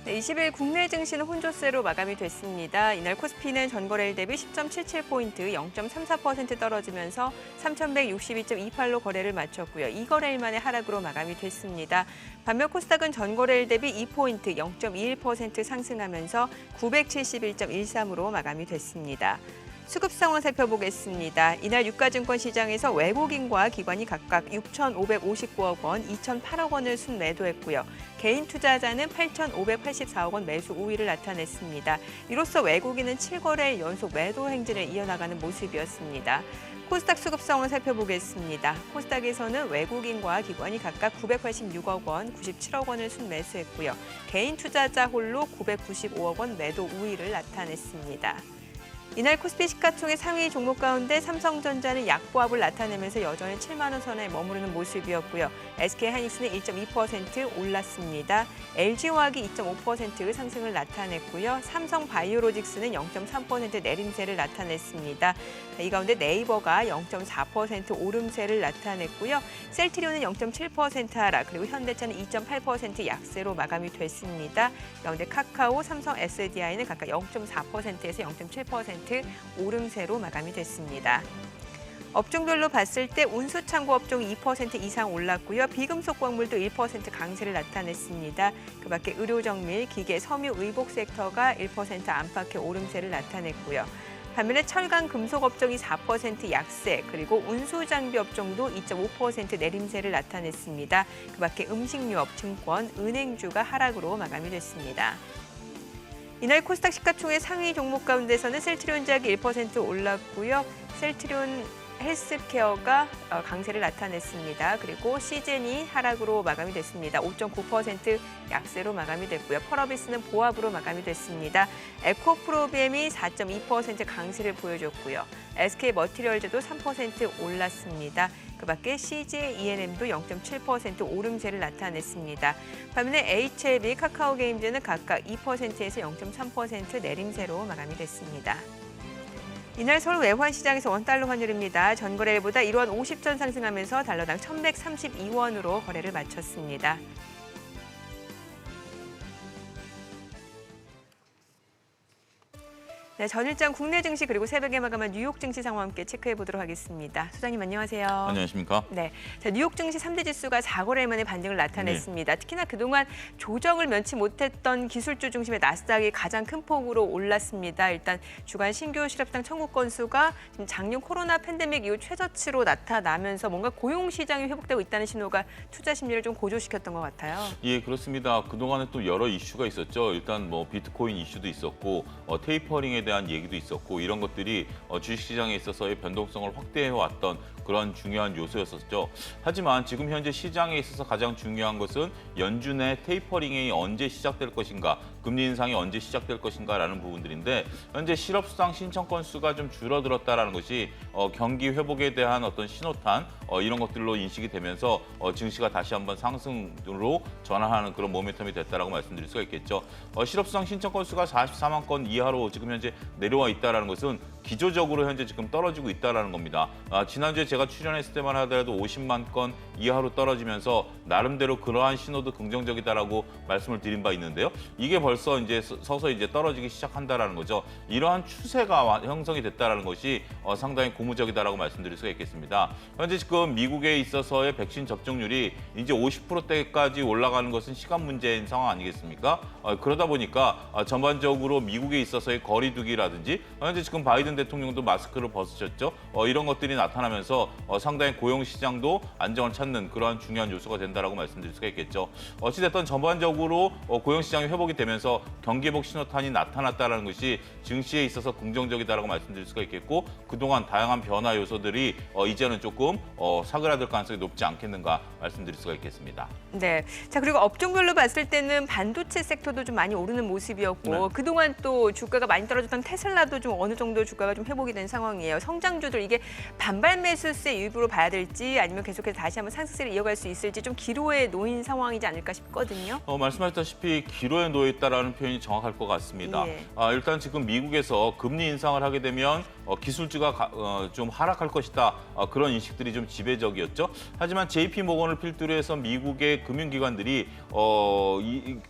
네, 20일 국내 증시는 혼조세로 마감이 됐습니다. 이날 코스피는 전거래일 대비 10.77포인트, 0.34% 떨어지면서 3,162.28로 거래를 마쳤고요. 2거래일 만에 하락으로 마감이 됐습니다. 반면 코스닥은 전거래일 대비 2포인트, 0.21% 상승하면서 971.13으로 마감이 됐습니다. 수급 상황 살펴보겠습니다. 이날 유가증권 시장에서 외국인과 기관이 각각 6,559억 원, 2,008억 원을 순매도했고요. 개인 투자자는 8,584억 원 매수 우위를 나타냈습니다. 이로써 외국인은 7거래일 연속 매도 행진을 이어나가는 모습이었습니다. 코스닥 수급 상황 살펴보겠습니다. 코스닥에서는 외국인과 기관이 각각 986억 원, 97억 원을 순매수했고요. 개인 투자자 홀로 995억 원 매도 우위를 나타냈습니다. 이날 코스피 시가총액 상위 종목 가운데 삼성전자는 약보합을 나타내면서 여전히 7만 원 선에 머무르는 모습이었고요. SK하이닉스는 1.2% 올랐습니다. LG화학이 2.5% 상승을 나타냈고요. 삼성바이오로직스는 0.3% 내림세를 나타냈습니다. 이 가운데 네이버가 0.4% 오름세를 나타냈고요. 셀트리온은 0.7% 하락, 그리고 현대차는 2.8% 약세로 마감이 됐습니다. 이 가운데 카카오, 삼성 SDI는 각각 0.4%에서 0.7% 오름세로 마감이 됐습니다. 업종별로 봤을 때 운수창고 업종이 2% 이상 올랐고요. 비금속 광물도 1% 강세를 나타냈습니다. 그밖에 의료정밀, 기계, 섬유, 의복 섹터가 1% 안팎의 오름세를 나타냈고요. 반면에 철강, 금속 업종이 4% 약세, 그리고 운수장비 업종도 2.5% 내림세를 나타냈습니다. 그밖에 음식료업, 증권, 은행주가 하락으로 마감이 됐습니다. 이날 코스닥 시가총액 상위 종목 가운데서는 셀트리온제약이 1% 올랐고요. 셀트리온 헬스케어가 강세를 나타냈습니다. 그리고 시젠이 하락으로 마감이 됐습니다. 5.9% 약세로 마감이 됐고요. 펄어비스는 보합으로 마감이 됐습니다. 에코프로비엠이 4.2% 강세를 보여줬고요. SK머티리얼즈도 3% 올랐습니다. 그밖에 CJ ENM도 0.7% 오름세를 나타냈습니다. 반면에 HLB, 카카오게임즈는 각각 2%에서 0.3% 내림세로 마감이 됐습니다. 이날 서울 외환시장에서 원달러 환율입니다. 전거래일보다 1원 50전 상승하면서 달러당 1,132원으로 거래를 마쳤습니다. 네, 전일장 국내 증시 그리고 새벽에 마감한 뉴욕 증시 상황 함께 체크해 보도록 하겠습니다. 소장님 안녕하세요. 안녕하십니까? 네, 자, 뉴욕 증시 3대 지수가 4거래일 만에 반등을 나타냈습니다. 특히나 그동안 조정을 면치 못했던 기술주 중심의 나스닥이 가장 큰 폭으로 올랐습니다. 일단 주간 신규 실업당 청구 건수가 지금 작년 코로나 팬데믹 이후 최저치로 나타나면서 뭔가 고용 시장이 회복되고 있다는 신호가 투자 심리를 좀 고조시켰던 것 같아요. 예, 그렇습니다. 그동안에 또 여러 이슈가 있었죠. 일단 뭐 비트코인 이슈도 있었고 테이퍼링에 대한 얘기도 있었고 이런 것들이 주식시장에 있어서의 변동성을 확대해왔던 그런 중요한 요소였었죠. 하지만 지금 현재 시장에 있어서 가장 중요한 것은 연준의 테이퍼링이 언제 시작될 것인가, 금리 인상이 언제 시작될 것인가라는 부분들인데 현재 실업수당 신청 건수가 좀 줄어들었다라는 것이 경기 회복에 대한 어떤 신호탄 이런 것들로 인식이 되면서 증시가 다시 한번 상승으로 전환하는 그런 모멘텀이 됐다라고 말씀드릴 수가 있겠죠. 실업수당 신청 건수가 44만 건 이하로 지금 현재 내려와 있다라는 것은 기조적으로 현재 지금 떨어지고 있다라는 겁니다. 지난주에 제가 출연했을 때만 하더라도 50만 건 이하로 떨어지면서 나름대로 그러한 신호도 긍정적이다라고 말씀을 드린 바 있는데요. 이게 벌써 이제 서서히 이제 떨어지기 시작한다라는 거죠. 이러한 추세가 형성이 됐다라는 것이 상당히 고무적이다라고 말씀드릴 수가 있겠습니다. 현재 지금 미국에 있어서의 백신 접종률이 이제 50%대까지 올라가는 것은 시간 문제인 상황 아니겠습니까? 그러다 보니까 전반적으로 미국에 있어서의 거리두기라든지 현재 지금 바이든 대통령도 마스크를 벗으셨죠. 이런 것들이 나타나면서 상당히 고용 시장도 안정을 찾는 그러한 중요한 요소가 된다라고 말씀드릴 수가 있겠죠. 어찌됐든 전반적으로 고용 시장이 회복이 되면서 경기 회복 신호탄이 나타났다는 것이 증시에 있어서 긍정적이다라고 말씀드릴 수가 있겠고 그동안 다양한 변화 요소들이 이제는 조금 사그라들 가능성이 높지 않겠는가 말씀드릴 수가 있겠습니다. 네, 자 그리고 업종별로 봤을 때는 반도체 섹터도 좀 많이 오르는 모습이었고 네. 그동안 또 주가가 많이 떨어졌던 테슬라도 좀 어느 정도 주가가 좀 회복이 된 상황이에요. 성장주들 이게 반발 매수세 일부로 봐야 될지 아니면 계속해서 다시 한번 상승세를 이어갈 수 있을지 좀 기로에 놓인 상황이지 않을까 싶거든요. 말씀하셨다시피 기로에 놓여 있다라는 표현이 정확할 것 같습니다. 예. 일단 지금 미국에서 금리 인상을 하게 되면 기술주가 좀 하락할 것이다. 그런 인식들이 좀 지배적이었죠. 하지만 JP 모건을 필두로 해서 미국의 금융기관들이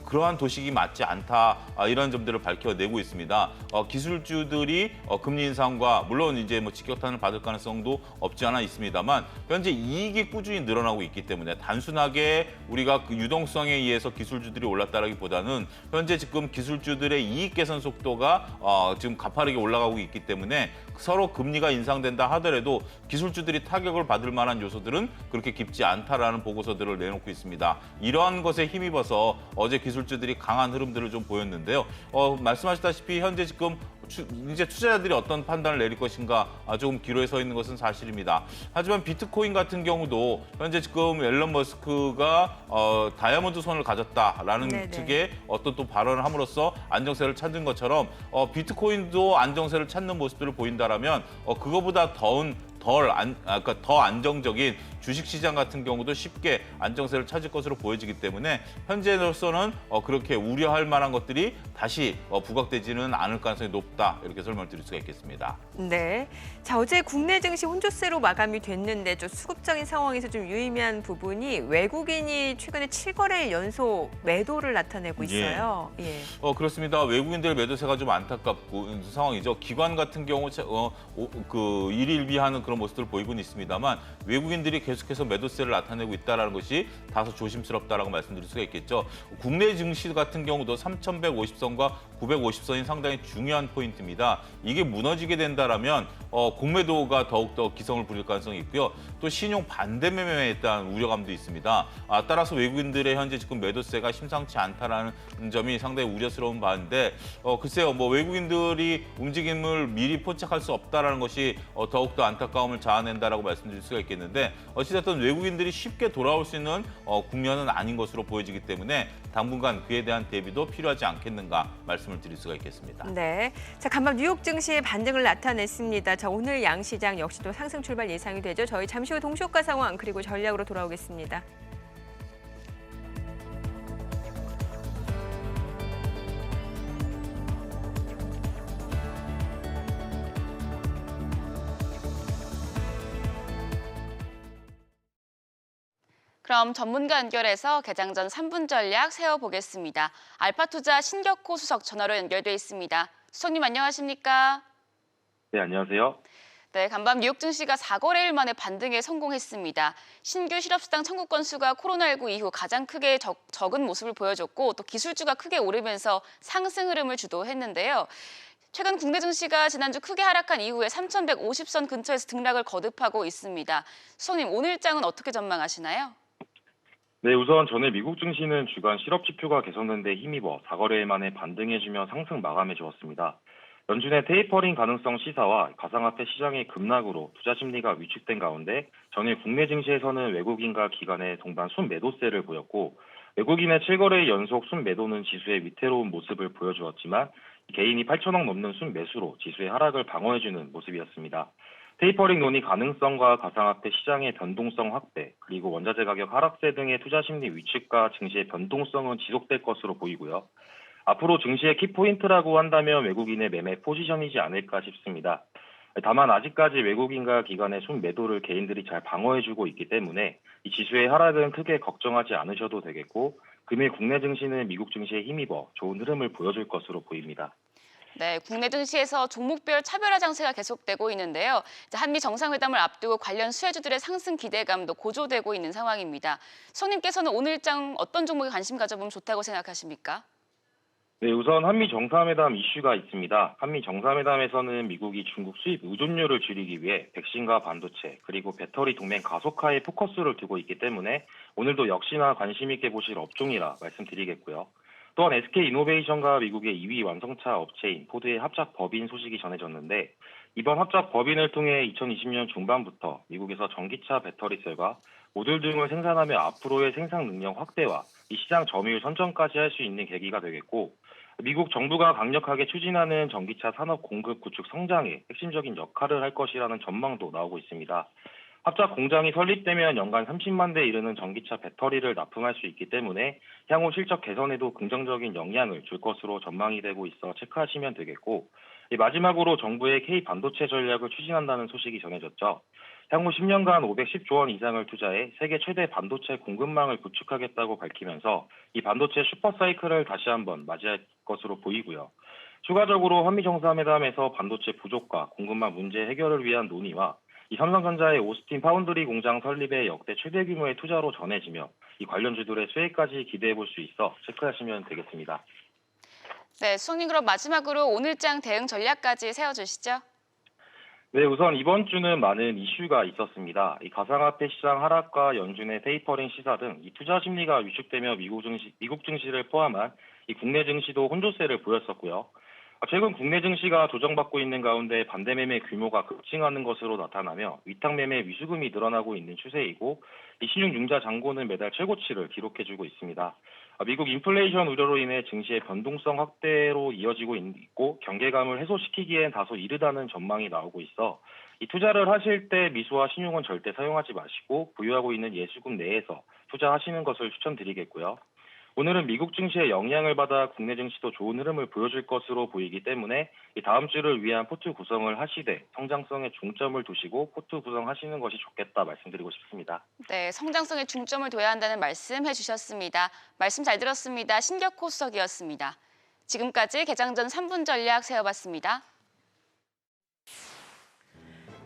그러한 도식이 맞지 않다. 이런 점들을 밝혀내고 있습니다. 기술주들이 금리 인상과 물론 이제 뭐 직격탄을 받을 가능성도 없지 않아 있습니다만 현재 이익이 꾸준히 늘어나고 있기 때문에 단순하게 우리가 그 유동성에 의해서 기술주들이 올랐다라기보다는 현재 지금 기술주들의 이익 개선 속도가 지금 가파르게 올라가고 있기 때문에 서로 금리가 인상된다 하더라도 기술주들이 타격을 받을 만한 요소들은 그렇게 깊지 않다라는 보고서들을 내놓고 있습니다. 이러한 것에 힘입어서 어제 기술주들이 강한 흐름들을 좀 보였는데요. 말씀하셨다시피 현재 지금 이제 투자자들이 어떤 판단을 내릴 것인가 조금 기로에 서 있는 것은 사실입니다. 하지만 비트코인 같은 경우도 현재 지금 앨런 머스크가 다이아몬드 손을 가졌다라는 네네. 측의 어떤 또 발언을 함으로써 안정세를 찾은 것처럼 비트코인도 안정세를 찾는 모습들을 보인다라면 그거보다 그러니까 더 안정적인 주식시장 같은 경우도 쉽게 안정세를 찾을 것으로 보여지기 때문에 현재로서는 그렇게 우려할 만한 것들이 다시 부각되지는 않을 가능성이 높다. 이렇게 설명을 드릴 수가 있겠습니다. 네. 자, 어제 국내 증시 혼조세로 마감이 됐는데 좀 수급적인 상황에서 좀 유의미한 부분이 외국인이 최근에 7거래일 연속 매도를 나타내고 있어요. 예. 그렇습니다. 외국인들 매도세가 좀 안타깝고 상황이죠. 기관 같은 경우 그 일일비하는 그런 모습들을 보이고는 있습니다만 외국인들이 계속해서 매도세를 나타내고 있다는 것이 다소 조심스럽다라고 말씀드릴 수가 있겠죠. 국내 증시 같은 경우도 3,150선과 950선이 상당히 중요한 포인트입니다. 이게 무너지게 된다라면 공매도가 더욱더 기성을 부릴 가능성이 있고요. 또 신용 반대 매매에 대한 우려감도 있습니다. 따라서 외국인들의 현재 지금 매도세가 심상치 않다라는 점이 상당히 우려스러운 바인데 글쎄요, 뭐 외국인들이 움직임을 미리 포착할 수 없다라는 것이 더욱더 안타까움을 자아낸다라고 말씀드릴 수가 있겠는데 어찌됐든 외국인들이 쉽게 돌아올 수 있는 국면은 아닌 것으로 보여지기 때문에 당분간 그에 대한 대비도 필요하지 않겠는가 말씀을 드릴 수가 있겠습니다. 네. 자, 간밤 뉴욕 증시의 반등을 나타냈습니다. 자, 오늘 양시장 역시도 상승 출발 예상이 되죠. 저희 잠시 후 동시효과 상황 그리고 전략으로 돌아오겠습니다. 그럼 전문가 연결해서 개장 전 3분 전략 세워보겠습니다. 알파투자 신격호 수석 전화로 연결돼 있습니다. 수석님 안녕하십니까? 네, 안녕하세요. 네, 간밤 뉴욕 증시가 4거래일 만에 반등에 성공했습니다. 신규 실업수당 청구 건수가 코로나19 이후 가장 크게 적은 모습을 보여줬고 또 기술주가 크게 오르면서 상승 흐름을 주도했는데요. 최근 국내 증시가 지난주 크게 하락한 이후에 3,150선 근처에서 등락을 거듭하고 있습니다. 수석님, 오늘장은 어떻게 전망하시나요? 네, 우선 전일 미국 증시는 주간 실업 지표가 개선된 데 힘입어 4거래일 만에 반등해주며 상승 마감해 주었습니다. 연준의 테이퍼링 가능성 시사와 가상화폐 시장의 급락으로 투자 심리가 위축된 가운데 전일 국내 증시에서는 외국인과 기관의 동반 순매도세를 보였고 외국인의 7거래일 연속 순매도는 지수의 위태로운 모습을 보여주었지만 개인이 8천억 넘는 순매수로 지수의 하락을 방어해주는 모습이었습니다. 테이퍼링 논의 가능성과 가상화폐 시장의 변동성 확대, 그리고 원자재 가격 하락세 등의 투자 심리 위축과 증시의 변동성은 지속될 것으로 보이고요. 앞으로 증시의 키포인트라고 한다면 외국인의 매매 포지션이지 않을까 싶습니다. 다만 아직까지 외국인과 기관의 순매도를 개인들이 잘 방어해주고 있기 때문에 이 지수의 하락은 크게 걱정하지 않으셔도 되겠고 금일 국내 증시는 미국 증시에 힘입어 좋은 흐름을 보여줄 것으로 보입니다. 네, 국내 증시에서 종목별 차별화 장세가 계속되고 있는데요. 한미 정상회담을 앞두고 관련 수혜주들의 상승 기대감도 고조되고 있는 상황입니다. 수석님께서는 오늘장 어떤 종목에 관심 가져보면 좋다고 생각하십니까? 네, 우선 한미 정상회담 이슈가 있습니다. 한미 정상회담에서는 미국이 중국 수입 의존율을 줄이기 위해 백신과 반도체 그리고 배터리 동맹 가속화에 포커스를 두고 있기 때문에 오늘도 역시나 관심 있게 보실 업종이라 말씀드리겠고요. 또한 SK이노베이션과 미국의 2위 완성차 업체인 포드의 합작 법인 소식이 전해졌는데 이번 합작 법인을 통해 2020년 중반부터 미국에서 전기차 배터리셀과 모듈 등을 생산하며 앞으로의 생산 능력 확대와 이 시장 점유율 선점까지 할 수 있는 계기가 되겠고 미국 정부가 강력하게 추진하는 전기차 산업 공급 구축 성장에 핵심적인 역할을 할 것이라는 전망도 나오고 있습니다. 합작 공장이 설립되면 연간 30만 대 이르는 전기차 배터리를 납품할 수 있기 때문에 향후 실적 개선에도 긍정적인 영향을 줄 것으로 전망이 되고 있어 체크하시면 되겠고, 마지막으로 정부의 K 반도체 전략을 추진한다는 소식이 전해졌죠. 향후 10년간 510조 원 이상을 투자해 세계 최대 반도체 공급망을 구축하겠다고 밝히면서 이 반도체 슈퍼사이클을 다시 한번 맞이할 것으로 보이고요. 추가적으로 한미 정상회담에서 반도체 부족과 공급망 문제 해결을 위한 논의와 이 삼성전자의 오스틴 파운드리 공장 설립에 역대 최대 규모의 투자로 전해지며 이 관련주들의 수혜까지 기대해 볼 수 있어 체크하시면 되겠습니다. 네, 수석님 그럼 마지막으로 오늘장 대응 전략까지 세워주시죠. 네, 우선 이번 주는 많은 이슈가 있었습니다. 이 가상화폐 시장 하락과 연준의 테이퍼링 시사 등 이 투자 심리가 위축되며 미국 증시를 포함한 이 국내 증시도 혼조세를 보였었고요. 최근 국내 증시가 조정받고 있는 가운데 반대 매매 규모가 급증하는 것으로 나타나며 위탁 매매 위수금이 늘어나고 있는 추세이고, 이 신용융자 잔고는 매달 최고치를 기록해주고 있습니다. 미국 인플레이션 우려로 인해 증시의 변동성 확대로 이어지고 있고, 경계감을 해소시키기엔 다소 이르다는 전망이 나오고 있어 이 투자를 하실 때 미수와 신용은 절대 사용하지 마시고 보유하고 있는 예수금 내에서 투자하시는 것을 추천드리겠고요. 오늘은 미국 증시의 영향을 받아 국내 증시도 좋은 흐름을 보여줄 것으로 보이기 때문에 이 다음 주를 위한 포트 구성을 하시되 성장성에 중점을 두시고 포트 구성하시는 것이 좋겠다 말씀드리고 싶습니다. 네, 성장성에 중점을 둬야 한다는 말씀 해주셨습니다. 말씀 잘 들었습니다. 신격호 수석이었습니다. 지금까지 개장 전 3분 전략 세워봤습니다.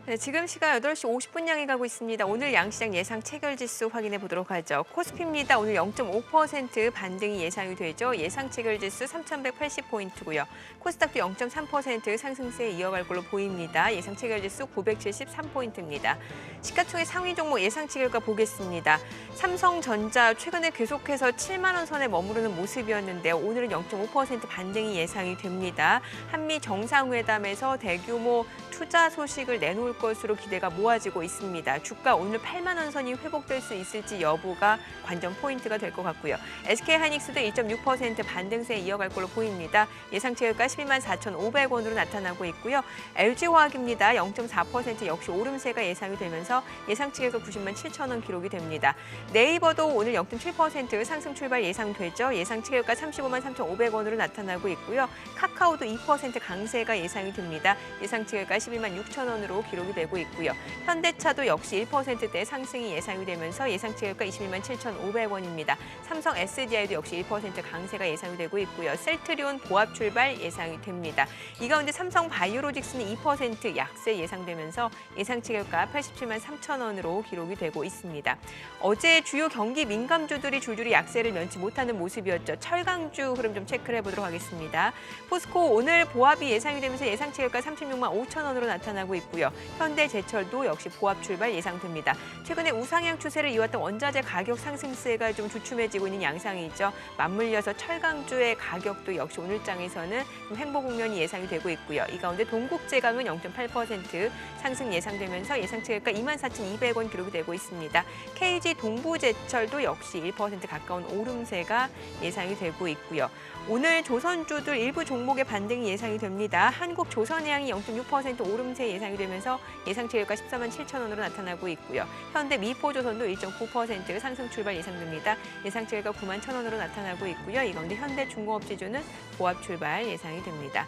네, 지금 시각 8시 50분 향해 가고 있습니다. 오늘 양시장 예상 체결지수 확인해 보도록 하죠. 코스피입니다. 오늘 0.5% 반등이 예상이 되죠. 예상 체결지수 3,180포인트고요. 코스닥도 0.3% 상승세 이어갈 걸로 보입니다. 예상 체결지수 973포인트입니다. 시가총액 상위 종목 예상 체결가 보겠습니다. 삼성전자 최근에 계속해서 7만 원 선에 머무르는 모습이었는데요. 오늘은 0.5% 반등이 예상이 됩니다. 한미 정상회담에서 대규모 투자 소식을 내놓을 것으로 기대가 모아지고 있습니다. 주가 오늘 8만 원 선이 회복될 수 있을지 여부가 관전 포인트가 될 것 같고요. SK하이닉스도 1.6% 반등세 이어갈 걸로 보입니다. 예상 체결가 12만 4,500원으로 나타나고 있고요. LG화학입니다. 0.4% 역시 오름세가 예상이 되면서 예상 체결가 90만 7천 원 기록이 됩니다. 네이버도 오늘 0.7% 상승 출발 예상되죠. 예상 체결가 35만 3,500원으로 나타나고 있고요. 카카오도 2% 강세가 예상이 됩니다. 예상 체결가 12만 6천 원으로 기록이 되고 있고요. 현대차도 역시 1%대 상승이 예상이 되면서 예상 체결가 21만 7,500원입니다. 삼성 SDI도 역시 1% 강세가 예상이 되고 있고요. 셀트리온 보합 출발 예상이 됩니다. 이 가운데 삼성 바이오로직스는 2% 약세 예상되면서 예상 체결가 87만 3천 원으로 기록이 되고 있습니다. 어제 주요 경기 민감주들이 줄줄이 약세를 면치 못하는 모습이었죠. 철강주 흐름 좀 체크를 해보도록 하겠습니다. 포스코 오늘 보합이 예상이 되면서 예상 체결가 36만 5천 원으로 나타나고 있고요. 현대제철도 역시 보합 출발 예상됩니다. 최근에 우상향 추세를 이어왔던 원자재 가격 상승세가 좀 주춤해지고 있는 양상이 있죠. 맞물려서 철강주의 가격도 역시 오늘장에서는 좀 횡보 국면이 예상이 되고 있고요. 이 가운데 동국제강은 0.8% 상승 예상되면서 예상 체결가 24,200원 기록이 되고 있습니다. KG 동부제철도 역시 1% 가까운 오름세가 예상이 되고 있고요. 오늘 조선주들 일부 종목의 반등이 예상이 됩니다. 한국조선해양이 0.6% 오름세 예상이 되면서 예상 체결가 14만 7천 원으로 나타나고 있고요. 현대미포조선도 1.9% 상승 출발 예상됩니다. 예상 체결가 9만 1천 원으로 나타나고 있고요. 이 가운데 현대중공업지주는 보합 출발 예상이 됩니다.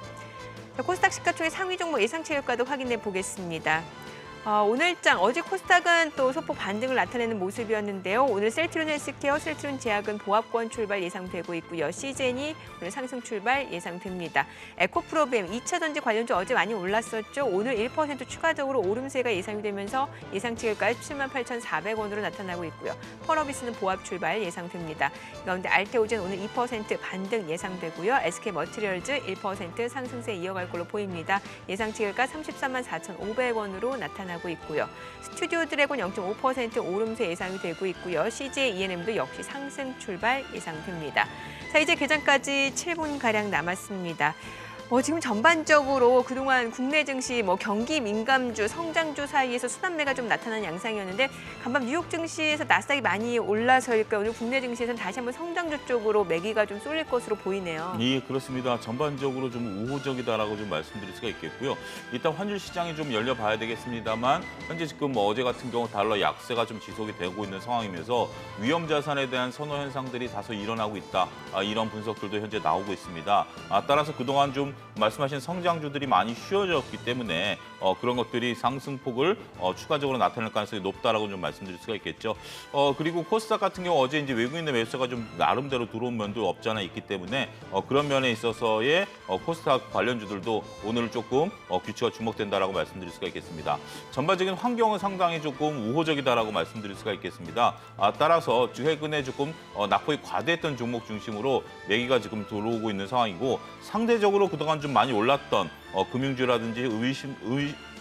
자, 코스닥 시가총액 상위 종목 예상 체결가도 확인해 보겠습니다. 오늘장 어제 코스닥은 또 소폭 반등을 나타내는 모습이었는데요. 오늘 셀트리온 헬스케어, 셀트리온 제약은 보합권 출발 예상되고 있고요. 시젠이 오늘 상승 출발 예상됩니다. 에코프로비엠 2차 전지 관련주 어제 많이 올랐었죠. 오늘 1% 추가적으로 오름세가 예상이 되면서 예상 체결가 17만 8,400원으로 나타나고 있고요. 펄어비스는 보합 출발 예상됩니다. 가운데 알테오젠 오늘 2% 반등 예상되고요. SK머티리얼즈 1% 상승세 이어갈 걸로 보입니다. 예상 체결가 34만 4,500원으로 나타나고 있고요. 스튜디오 드래곤 0.5% 오름세 예상이 되고 있고요. CJ ENM도 역시 상승 출발 예상됩니다. 자, 이제 개장까지 7분가량 남았습니다. 지금 전반적으로 그동안 국내 증시 경기 민감주, 성장주 사이에서 순환매가 좀 나타나는 양상이었는데 간밤 뉴욕 증시에서 나스닥이 많이 올라서니까 오늘 국내 증시에서는 다시 한번 성장주 쪽으로 매기가 좀 쏠릴 것으로 보이네요. 예, 그렇습니다. 전반적으로 좀 우호적이다라고 좀 말씀드릴 수가 있겠고요. 일단 환율 시장이 좀 열려봐야 되겠습니다만 현재 지금 어제 같은 경우 달러 약세가 좀 지속이 되고 있는 상황이면서 위험 자산에 대한 선호 현상들이 다소 일어나고 있다. 이런 분석들도 현재 나오고 있습니다. 따라서 그동안 좀 말씀하신 성장주들이 많이 쉬어졌기 때문에 그런 것들이 상승폭을 추가적으로 나타낼 가능성이 높다라고 좀 말씀드릴 수가 있겠죠. 그리고 코스닥 같은 경우 어제 이제 외국인의 매수가 좀 나름대로 들어온 면도 없지 않아 있기 때문에 그런 면에 있어서의 코스닥 관련주들도 오늘 조금 규칙가 주목된다라고 말씀드릴 수가 있겠습니다. 전반적인 환경은 상당히 조금 우호적이다라고 말씀드릴 수가 있겠습니다. 따라서 최근에 조금 낙폭이 과대했던 종목 중심으로 매기가 지금 들어오고 있는 상황이고 상대적으로 그동안 좀 많이 올랐던 금융주라든지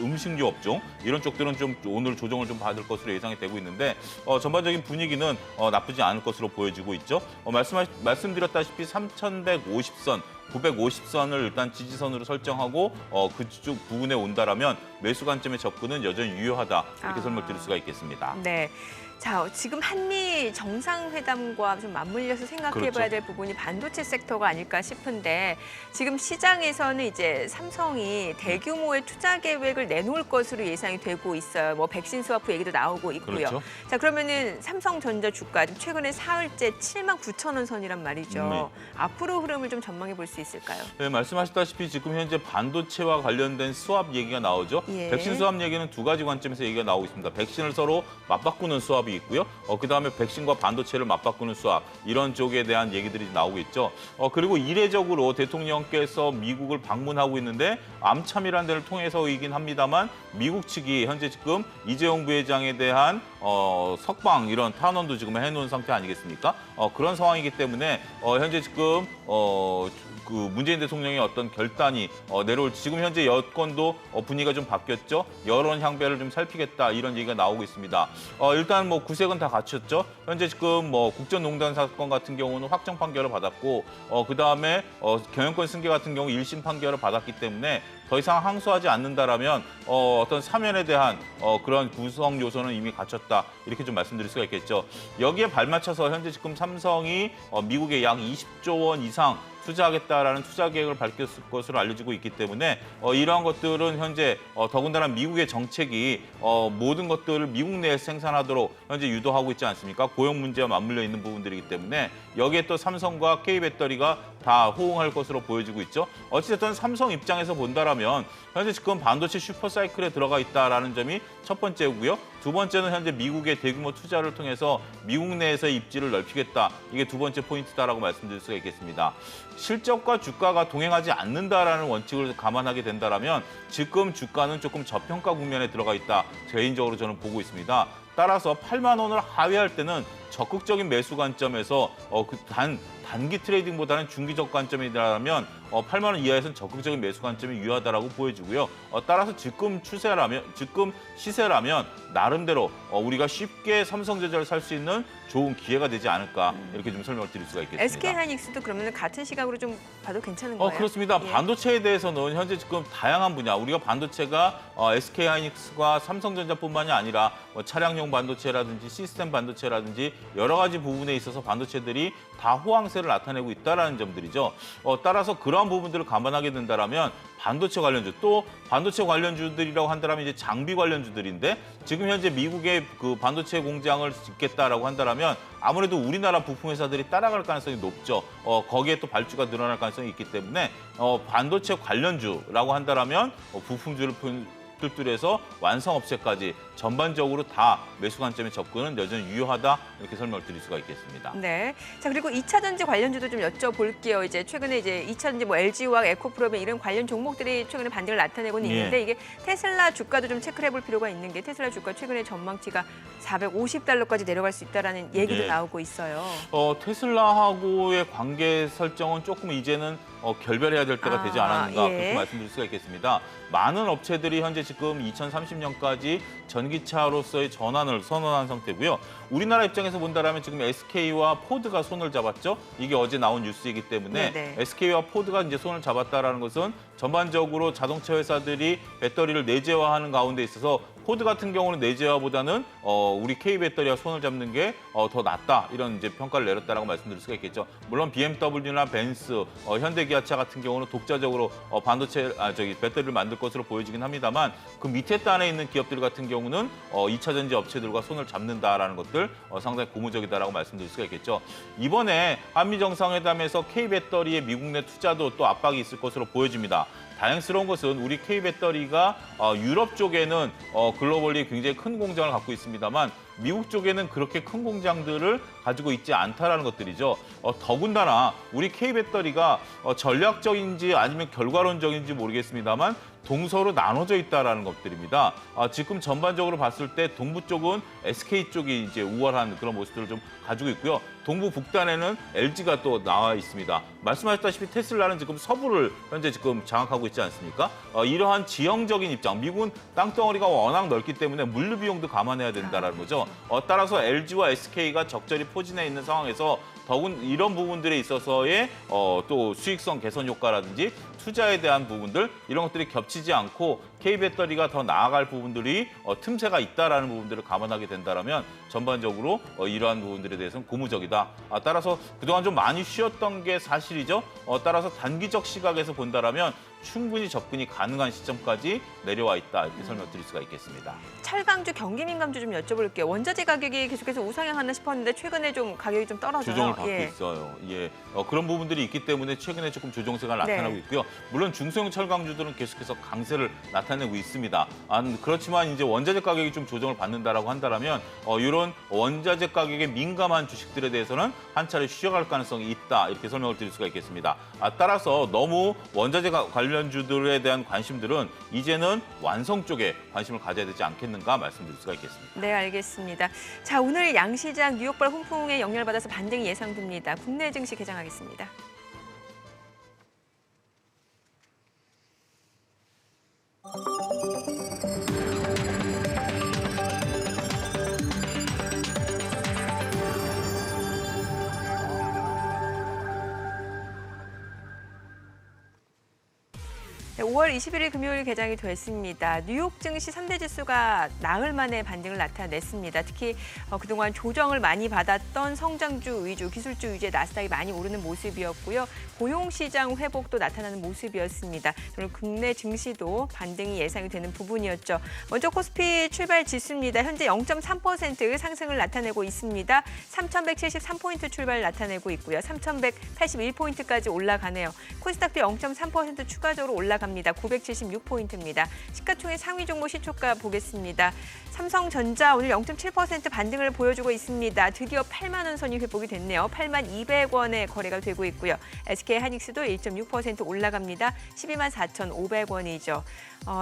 음식료 업종 이런 쪽들은 좀 오늘 조정을 좀 받을 것으로 예상이 되고 있는데 전반적인 분위기는 나쁘지 않을 것으로 보여지고 있죠. 말씀드렸다시피 3,150선 950선을 일단 지지선으로 설정하고 그쪽 부근에 온다라면 매수 관점의 접근은 여전히 유효하다 이렇게 설명드릴 수가 있겠습니다. 네. 자, 지금 한미 정상회담과 좀 맞물려서 생각해봐야 그렇죠. 될 부분이 반도체 섹터가 아닐까 싶은데 지금 시장에서는 이제 삼성이 대규모의 투자 계획을 내놓을 것으로 예상이 되고 있어요. 백신 스와프 얘기도 나오고 있고요. 그렇죠. 자, 그러면은 삼성전자 주가 지금 최근에 사흘째 79,000원 선이란 말이죠. 네. 앞으로 흐름을 좀 전망해 볼 수 있을까요? 네, 말씀하셨다시피 지금 현재 반도체와 관련된 수합 얘기가 나오죠. 예. 백신 수합 얘기는 두 가지 관점에서 얘기가 나오고 있습니다. 백신을 서로 맞바꾸는 수합이 있고요. 그다음에 백신과 반도체를 맞바꾸는 수합 이런 쪽에 대한 얘기들이 나오고 있죠. 그리고 이례적으로 대통령께서 미국을 방문하고 있는데 암참이라는 데를 통해서이긴 합니다만 미국 측이 현재 지금 이재용 부회장에 대한 석방 이런 탄원도 지금 해놓은 상태 아니겠습니까? 그런 상황이기 때문에 현재 지금 그 문재인 대통령의 어떤 결단이 내려올 지금 현재 여권도 분위기가 좀 바뀌었죠. 여론 향배를 좀 살피겠다 이런 얘기가 나오고 있습니다. 일단 구색은 다 갖췄죠. 현재 지금 국정농단 사건 같은 경우는 확정 판결을 받았고 그다음에 경영권 승계 같은 경우 1심 판결을 받았기 때문에 더 이상 항소하지 않는다라면 어떤 사면에 대한 그런 구성 요소는 이미 갖췄다 이렇게 좀 말씀드릴 수가 있겠죠. 여기에 발맞춰서 현재 지금 삼성이 미국에 약 20조 원 이상 투자하겠다라는 투자 계획을 밝혔을 것으로 알려지고 있기 때문에 이러한 것들은 현재 더군다나 미국의 정책이 모든 것들을 미국 내에서 생산하도록 현재 유도하고 있지 않습니까? 고용 문제와 맞물려 있는 부분들이기 때문에 여기에 또 삼성과 K배터리가 다 호응할 것으로 보여지고 있죠. 어찌됐든 삼성 입장에서 본다라면 현재 지금 반도체 슈퍼사이클에 들어가 있다라는 점이 첫 번째고요. 두 번째는 현재 미국의 대규모 투자를 통해서 미국 내에서의 입지를 넓히겠다. 이게 두 번째 포인트다라고 말씀드릴 수가 있겠습니다. 실적과 주가가 동행하지 않는다라는 원칙을 감안하게 된다라면 지금 주가는 조금 저평가 국면에 들어가 있다. 개인적으로 저는 보고 있습니다. 따라서 8만 원을 하회할 때는 적극적인 매수 관점에서 단기 트레이딩보다는 중기적 관점이라면 8만 원 이하에서는 적극적인 매수 관점이 유효하다라고 보여지고요. 따라서 지금 시세라면 나름대로 우리가 쉽게 삼성전자를 살 수 있는 좋은 기회가 되지 않을까 이렇게 좀 설명을 드릴 수가 있겠습니다. SK하이닉스도 그러면 같은 시각으로 좀 봐도 괜찮은 거예요? 그렇습니다. 예. 반도체에 대해서는 현재 지금 다양한 분야, 우리가 반도체가 SK하이닉스과 삼성전자뿐만이 아니라 차량용 반도체라든지 시스템 반도체라든지 여러 가지 부분에 있어서 반도체들이 다 호황세를 나타내고 있다는 점들이죠. 따라서 그러한 부분들을 감안하게 된다면 반도체 관련주, 또 반도체 관련주들이라고 한다면 이제 장비 관련주들인데 지금 현재 미국의 그 반도체 공장을 짓겠다라고 한다면 아무래도 우리나라 부품 회사들이 따라갈 가능성이 높죠. 거기에 또 발주가 늘어날 가능성이 있기 때문에 반도체 관련주라고 한다면 부품주를 뚫뚫해서 완성업체까지 전반적으로 다 매수 관점의 접근은 여전히 유효하다 이렇게 설명을 드릴 수가 있겠습니다. 네. 자, 그리고 2차 전지 관련주도 좀 여쭤볼게요. 이제 최근에 이제 2차 전지 LG화학, 에코프로빈 이런 관련 종목들이 최근에 반등을 나타내고는 예. 있는데 이게 테슬라 주가도 좀 체크를 해볼 필요가 있는 게 테슬라 주가 최근에 전망치가 $450까지 내려갈 수 있다라는 얘기도 예. 나오고 있어요. 테슬라하고의 관계 설정은 조금 이제는 결별해야 될 때가 되지 않았는가 예. 그렇게 말씀드릴 수가 있겠습니다. 많은 업체들이 현재 지금 지금 2030년까지 전기차로서의 전환을 선언한 상태고요. 우리나라 입장에서 본다면 지금 SK와 포드가 손을 잡았죠. 이게 어제 나온 뉴스이기 때문에 네네. SK와 포드가 이제 손을 잡았다라는 것은 전반적으로 자동차 회사들이 배터리를 내재화하는 가운데 있어서 포드 같은 경우는 내재화보다는 우리 K배터리와 손을 잡는 게 더 낫다 이런 이제 평가를 내렸다라고 말씀드릴 수가 있겠죠. 물론 BMW나 벤츠, 현대기아차 같은 경우는 독자적으로 배터리를 만들 것으로 보여지긴 합니다만 그 밑에 단에 있는 기업들 같은 경우는 2차 전지 업체들과 손을 잡는다라는 것들 상당히 고무적이다라고 말씀드릴 수가 있겠죠. 이번에 한미 정상회담에서 K배터리의 미국 내 투자도 또 압박이 있을 것으로 보여집니다. 다행스러운 것은 우리 K배터리가 유럽 쪽에는 글로벌리 굉장히 큰 공장을 갖고 있습니다만 미국 쪽에는 그렇게 큰 공장들을 가지고 있지 않다라는 것들이죠. 더군다나 우리 K배터리가 전략적인지 아니면 결과론적인지 모르겠습니다만 동서로 나눠져 있다라는 것들입니다. 지금 전반적으로 봤을 때 동부 쪽은 SK 쪽이 이제 우월한 그런 모습들을 좀 가지고 있고요. 동부 북단에는 LG가 또 나와 있습니다. 말씀하셨다시피 테슬라는 지금 서부를 현재 지금 장악하고 있지 않습니까? 이러한 지형적인 입장, 미국은 땅덩어리가 워낙 넓기 때문에 물류 비용도 감안해야 된다라는 거죠. 따라서 LG와 SK가 적절히 포진해 있는 상황에서 더군 이런 부분들에 있어서의 또 수익성 개선 효과라든지 투자에 대한 부분들 이런 것들이 겹치지 않고 K배터리가 더 나아갈 부분들이 틈새가 있다라는 부분들을 감안하게 된다면 전반적으로 이러한 부분들에 대해서는 고무적이다. 따라서 그동안 좀 많이 쉬었던 게 사실이죠. 따라서 단기적 시각에서 본다면 충분히 접근이 가능한 시점까지 내려와 있다 이렇게 설명드릴 수가 있겠습니다. 철강주, 경기민감주 좀 여쭤볼게요. 원자재 가격이 계속해서 우상향하나 싶었는데 최근에 좀 가격이 좀 떨어져요. 조정을 받고 예. 있어요. 예, 그런 부분들이 있기 때문에 최근에 조금 조정세가 나타나고 네. 있고요. 물론 중소형 철강주들은 계속해서 강세를 나타내고 있습니다. 그렇지만 이제 원자재 가격이 좀 조정을 받는다라고 한다면 이런 원자재 가격에 민감한 주식들에 대해서는 한 차례 쉬어갈 가능성이 있다 이렇게 설명을 드릴 수가 있겠습니다. 따라서 너무 원자재 관련주들에 대한 관심들은 이제는 완성 쪽에 관심을 가져야 되지 않겠는가 말씀드릴 수가 있겠습니다. 네, 알겠습니다. 자, 오늘 양시장 뉴욕발 훈풍에 영향을 받아서 반등이 예상됩니다. 국내 증시 개장하겠습니다. 네, 5월 21일 금요일 개장이 됐습니다. 뉴욕 증시 3대 지수가 나흘 만에 반등을 나타냈습니다. 특히 그동안 조정을 많이 받았던 성장주 위주, 기술주 위주의 나스닥이 많이 오르는 모습이었고요. 고용시장 회복도 나타나는 모습이었습니다. 오늘 국내 증시도 반등이 예상이 되는 부분이었죠. 먼저 코스피 출발 지수입니다. 현재 0.3% 상승을 나타내고 있습니다. 3,173포인트 출발 나타내고 있고요. 3,181포인트까지 올라가네요. 코스닥도 0.3% 추가적으로 올라갑니다. 976포인트입니다. 시가총액 상위 종목 시초가 보겠습니다. 삼성전자 오늘 0.7% 반등을 보여주고 있습니다. 드디어 8만 원 선이 회복이 됐네요. 8만 200원에 거래가 되고 있고요. SK하이닉스도 1.6% 올라갑니다. 12만 4,500원이죠.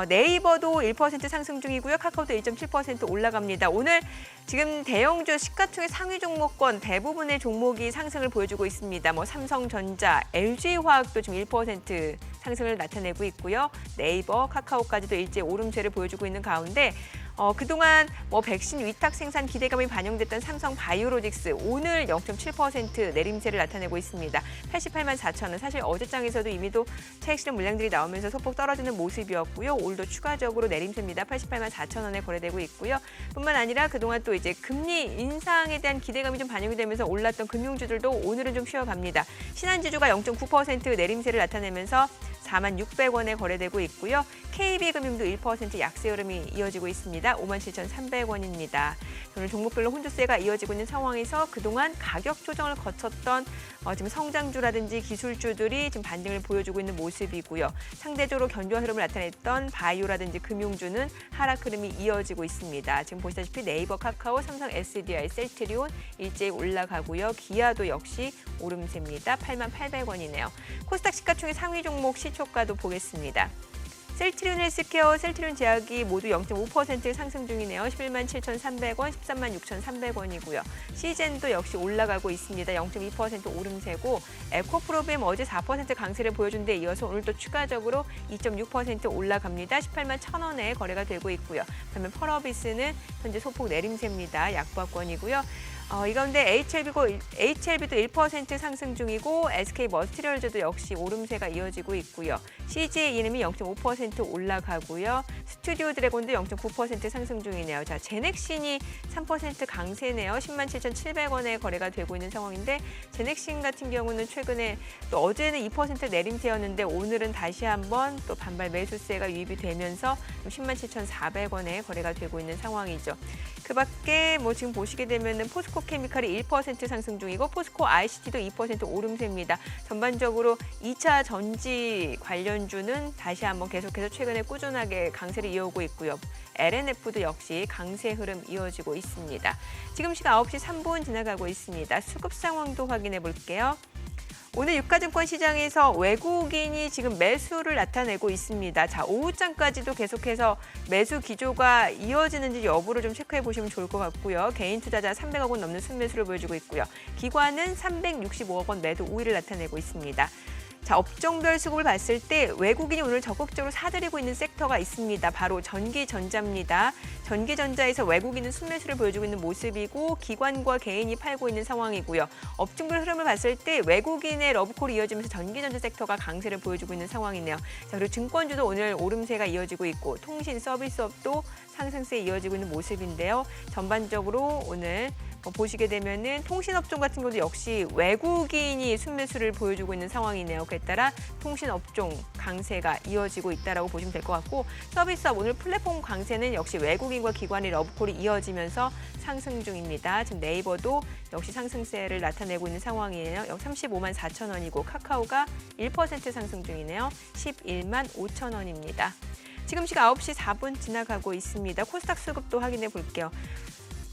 네이버도 1% 상승 중이고요. 카카오도 1.7% 올라갑니다. 오늘 지금 대형주 시가총액 상위 종목권 대부분의 종목이 상승을 보여주고 있습니다. 삼성전자, LG화학도 지금 1% 상승을 나타내고 있고요. 네이버, 카카오까지도 일제 오름세를 보여주고 있는 가운데 그동안 백신 위탁 생산 기대감이 반영됐던 삼성 바이오로직스 오늘 0.7% 내림세를 나타내고 있습니다. 88만 4천 원. 사실 어제장에서도 이미도 차익 실현 물량들이 나오면서 소폭 떨어지는 모습이었고요. 오늘도 추가적으로 내림세입니다. 88만 4천 원에 거래되고 있고요. 뿐만 아니라 그동안 또 이제 금리 인상에 대한 기대감이 좀 반영이 되면서 올랐던 금융주들도 오늘은 좀 쉬어갑니다. 신한지주가 0.9% 내림세를 나타내면서 4만 600원에 거래되고 있고요. KB금융도 1% 약세 흐름이 이어지고 있습니다. 57,300원입니다. 오늘 종목별로 혼조세가 이어지고 있는 상황에서 그동안 가격 조정을 거쳤던 지금 성장주라든지 기술주들이 지금 반등을 보여주고 있는 모습이고요. 상대적으로 견조한 흐름을 나타냈던 바이오라든지 금융주는 하락 흐름이 이어지고 있습니다. 지금 보시다시피 네이버, 카카오, 삼성 SDI, 셀트리온 일제히 올라가고요. 기아도 역시 오름세입니다. 8만 800원이네요. 코스닥 시가총액 상위 종목 시초가도 보겠습니다. 셀트리온 헬스케어, 셀트리온 제약이 모두 0.5% 상승 중이네요. 11만 7,300원, 13만 6,300원이고요. 시젠도 역시 올라가고 있습니다. 0.2% 오름세고 에코프로비엠 어제 4% 강세를 보여준 데 이어서 오늘 또 추가적으로 2.6% 올라갑니다. 18만 1,000원에 거래가 되고 있고요. 그다음에 펄어비스는 현재 소폭 내림세입니다. 약보합권이고요. 이 가운데 HLB도 1% 상승 중이고 SK 머스티리얼즈도 역시 오름세가 이어지고 있고요. CJ 이름이 0.5% 올라가고요. 스튜디오 드래곤도 0.9% 상승 중이네요. 자, 제넥신이 3% 강세네요. 10만 7,700원에 거래가 되고 있는 상황인데 제넥신 같은 경우는 최근에 또 어제는 2% 내림세였는데 오늘은 다시 한번 또 반발 매수세가 유입이 되면서 10만 7,400원에 거래가 되고 있는 상황이죠. 그 밖에 뭐 지금 보시게 되면은 포스코 케미칼이 1% 상승 중이고 포스코 ICT도 2% 오름세입니다. 전반적으로 2차 전지 관련주는 다시 한번 계속해서 최근에 꾸준하게 강세를 이어오고 있고요. LNF도 역시 강세 흐름 이어지고 있습니다. 지금 시각 9시 3분 지나가고 있습니다. 수급 상황도 확인해 볼게요. 오늘 유가증권 시장에서 외국인이 지금 매수를 나타내고 있습니다. 자, 오후장까지도 계속해서 매수 기조가 이어지는지 여부를 좀 체크해 보시면 좋을 것 같고요. 개인 투자자 300억 원 넘는 순매수를 보여주고 있고요. 기관은 365억 원 매도 우위를 나타내고 있습니다. 자, 업종별 수급을 봤을 때 외국인이 오늘 적극적으로 사들이고 있는 섹터가 있습니다. 바로 전기전자입니다. 전기전자에서 외국인은 순매수를 보여주고 있는 모습이고 기관과 개인이 팔고 있는 상황이고요. 업종별 흐름을 봤을 때 외국인의 러브콜이 이어지면서 전기전자 섹터가 강세를 보여주고 있는 상황이네요. 자, 그리고 증권주도 오늘 오름세가 이어지고 있고 통신 서비스업도 상승세에 이어지고 있는 모습인데요. 전반적으로 오늘 보시게 되면은 통신업종 같은 경우도 역시 외국인이 순매수를 보여주고 있는 상황이네요. 그에 따라 통신업종 강세가 이어지고 있다라고 보시면 될 것 같고 서비스업 오늘 플랫폼 강세는 역시 외국인과 기관의 러브콜이 이어지면서 상승 중입니다. 지금 네이버도 역시 상승세를 나타내고 있는 상황이에요. 35만 4천 원이고 카카오가 1% 상승 중이네요. 11만 5천 원입니다. 지금 시각 9시 4분 지나가고 있습니다. 코스닥 수급도 확인해 볼게요.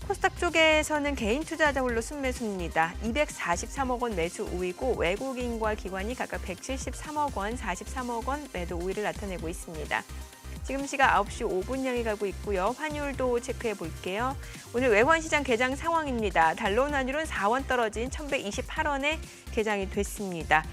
코스닥 쪽에서는 개인 투자자 홀로 순매수입니다. 243억 원 매수 우위고 외국인과 기관이 각각 173억 원, 43억 원 매도 우위를 나타내고 있습니다. 지금 시각 9시 5분 향해 가고 있고요. 환율도 체크해 볼게요. 오늘 외환시장 개장 상황입니다. 달러 환율은 4원 떨어진 1,128원에 개장이 됐습니다.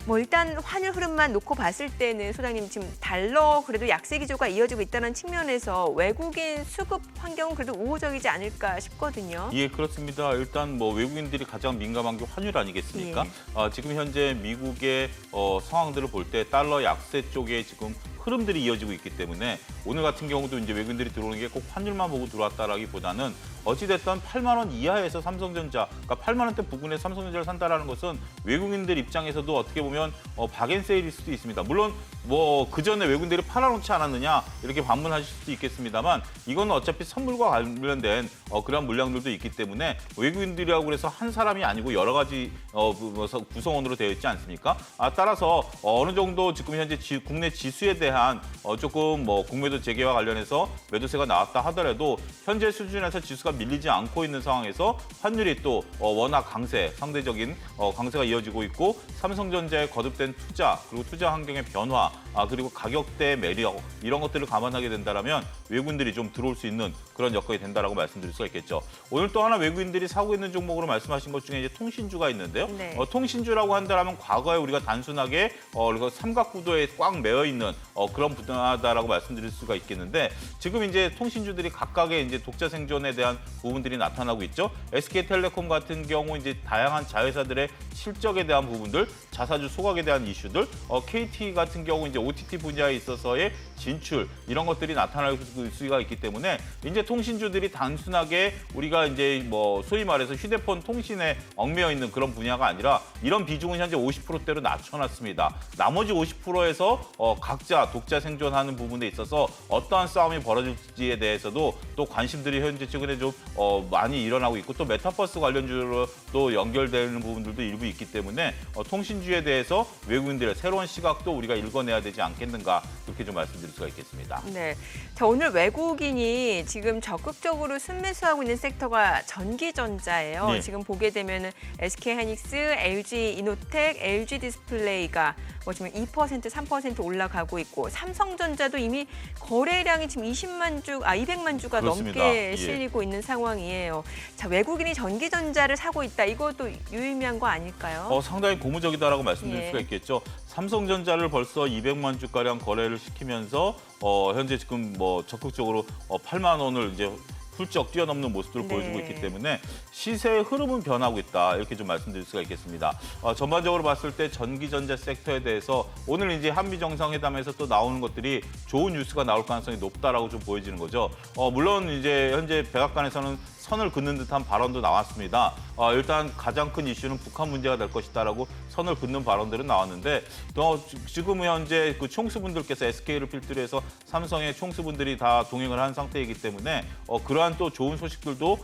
뭐 일단 환율 흐름만 놓고 봤을 때는 소장님 지금 달러 그래도 약세 기조가 이어지고 있다는 측면에서 외국인 수급 환경은 그래도 우호적이지 않을까 싶거든요. 예, 그렇습니다. 일단 뭐 외국인들이 가장 민감한 게 환율 아니겠습니까? 예. 지금 현재 미국의 상황들을 볼 때 달러 약세 쪽에 지금 흐름들이 이어지고 있기 때문에 오늘 같은 경우도 이제 외국인들이 들어오는 게 꼭 환율만 보고 들어왔다라기보다는 어찌됐든 8만 원 이하에서 삼성전자, 그러니까 8만 원대 부근에 삼성전자를 산다라는 것은 외국인들 입장에서도 어떻게 보면 박앤세일일 수도 있습니다. 물론 뭐 그전에 외국인들이 팔아놓지 않았느냐 이렇게 반문하실 수도 있겠습니다만 이건 어차피 선물과 관련된 그런 물량들도 있기 때문에 외국인들이라고 그래서 한 사람이 아니고 여러 가지 구성원으로 되어 있지 않습니까? 따라서 어느 정도 지금 현재 국내 지수에 대한 조금 뭐 국매도 재개와 관련해서 매도세가 나왔다 하더라도 현재 수준에서 지수가 밀리지 않고 있는 상황에서 환율이 또 워낙 상대적인 강세가 이어지고 있고 삼성전자의 거듭된 투자 그리고 투자 환경의 변화 그리고 가격대 매력 이런 것들을 감안하게 된다면 외국인들이 좀 들어올 수 있는 그런 여건이 된다라고 말씀드릴 수가 있겠죠. 오늘 또 하나 외국인들이 사고 있는 종목으로 말씀하신 것 중에 이제 통신주가 있는데요. 네. 통신주라고 한다면 과거에 우리가 단순하게 삼각구도에 꽉 매여 있는 그런 분야다라고 말씀드릴 수가 있겠는데 지금 이제 통신주들이 각각의 이제 독자 생존에 대한 부분들이 나타나고 있죠. SK텔레콤 같은 경우 이제 다양한 자회사들의 실적에 대한 부분들, 자사주 소각에 대한 이슈들, KT 같은 경우 이제 OTT 분야에 있어서의 진출 이런 것들이 나타날 수가 있기 때문에 이제 통신주들이 단순하게 우리가 이제 뭐 소위 말해서 휴대폰 통신에 얽매여 있는 그런 분야가 아니라 이런 비중은 현재 50%대로 낮춰놨습니다. 나머지 50%에서 각자 독자 생존하는 부분에 있어서 어떠한 싸움이 벌어질지에 대해서도 또 관심들이 현재 최근에 좀 많이 일어나고 있고 또 메타버스 관련주로 또 연결되는 부분들도 일부 있기 때문에 통신주에 대해서 외국인들의 새로운 시각도 우리가 읽어내야 되지 되지 않겠는가 그렇게 좀 말씀드릴 수가 있겠습니다. 네. 자, 오늘 외국인이 지금 적극적으로 순매수하고 있는 섹터가 전기전자예요. 네. 지금 보게 되면은 SK하이닉스, LG이노텍, LG디스플레이가 뭐 지금 2%, 3% 올라가고 있고 삼성전자도 이미 거래량이 지금 200만 주가 그렇습니다. 넘게 예. 실리고 있는 상황이에요. 자, 외국인이 전기전자를 사고 있다. 이것도 유의미한 거 아닐까요? 상당히 고무적이다라고 말씀드릴 예. 수가 있겠죠. 삼성전자를 벌써 200만 주가량 거래를 시키면서 현재 지금 뭐 적극적으로 8만 원을 이제 훌쩍 뛰어넘는 모습들을 네. 보여주고 있기 때문에 시세의 흐름은 변하고 있다 이렇게 좀 말씀드릴 수가 있겠습니다. 전반적으로 봤을 때 전기전자 섹터에 대해서 오늘 이제 한미 정상회담에서 또 나오는 것들이 좋은 뉴스가 나올 가능성이 높다라고 좀 보여지는 거죠. 물론 이제 현재 백악관에서는 선을 긋는 듯한 발언도 나왔습니다. 일단 가장 큰 이슈는 북한 문제가 될 것이다라고 선을 긋는 발언들은 나왔는데 또 지금 현재 그 총수분들께서 SK를 필두로 해서 삼성의 총수분들이 다 동행을 한 상태이기 때문에 그러한 또 좋은 소식들도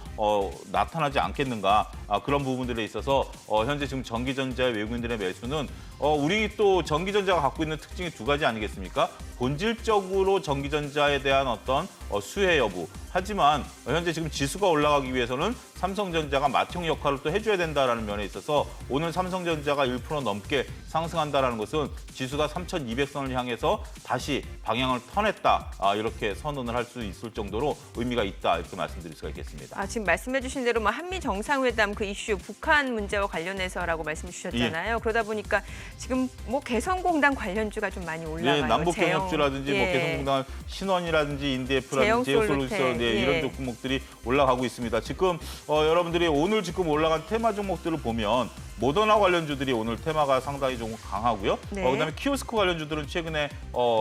나타나지 않겠는가 그런 부분들에 있어서 현재 지금 전기전자의 외국인들의 매수는 우리 또 전기전자가 갖고 있는 특징이 두 가지 아니겠습니까? 본질적으로 전기전자에 대한 어떤 수혜 여부. 하지만 현재 지금 지수가 올라가기 위해서는 삼성전자가 맏형 역할을 또 해줘야 된다라는 면에 있어서 오늘 삼성전자가 1% 넘게 상승한다라는 것은 지수가 3,200선을 향해서 다시 방향을 터냈다. 이렇게 선언을 할 수 있을 정도로 의미가 있다. 이렇게 말씀드릴 수가 있겠습니다. 지금 말씀해주신 대로 뭐 한미 정상회담 그 이슈 북한 문제와 관련해서라고 말씀 주셨잖아요. 그러다 보니까 지금 뭐 개성공단 관련주가 좀 많이 올라가요. 예, 남북경협주라든지 뭐 예. 개성공단 신원이라든지 인디에프라든지 제형솔루텍, 제형솔루션 예. 이런 종목들이 올라가고 있습니다. 지금 여러분들이 오늘 지금 올라간 테마 종목들을 보면 모더나 관련주들이 오늘 테마가 상당히 좀 강하고요. 네. 그다음에 키오스크 관련주들은 최근에